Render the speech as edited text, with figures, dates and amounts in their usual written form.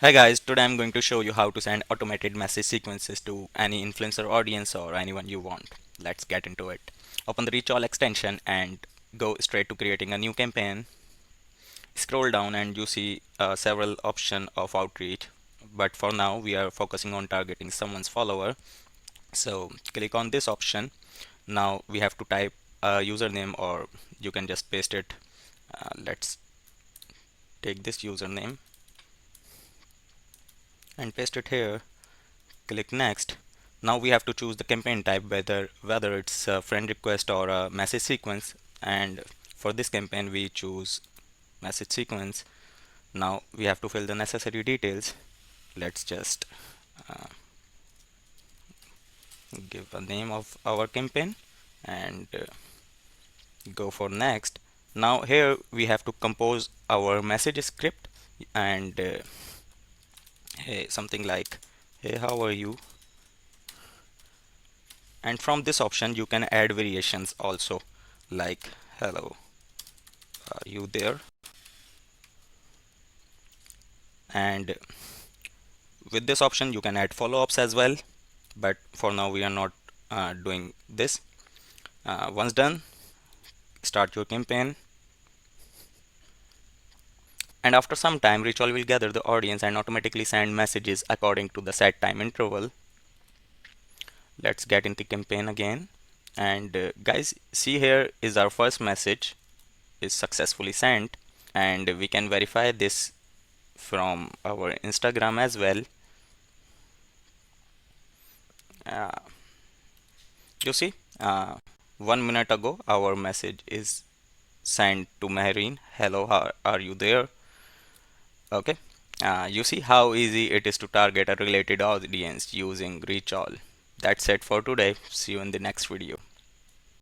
Hi guys, today I'm going to show you how to send automated message sequences to any influencer audience or anyone you want. Let's get into it. Open the ReachOwl extension and go straight to creating a new campaign. Scroll down and you see several options of outreach, but for now we are focusing on targeting someone's follower. So click on this option. Now we have to type a username or you can just paste it. Let's take this username and paste it here. Click next. Now we have to choose the campaign type, whether it's a friend request or a message sequence, and for this campaign we choose message sequence. Now we have to fill the necessary details. Let's just uh, give a name of our campaign and go for next. Now here we have to compose our message script and hey, something like, hey, how are you? And from this option you can add variations also, like, hello, are you there? And with this option you can add follow-ups as well, but for now we are not doing this. Once done, start your campaign, and after some time ReachOwl will gather the audience and automatically send messages according to the set time interval. Let's get into campaign again, and guys, see, here is our first message is successfully sent, and we can verify this from our Instagram as well. uh, you see, 1 minute ago our message is sent to Mehreen, hello, how are you there? Okay, you see how easy it is to target a related audience using ReachOwl. That's it for today. See you in the next video.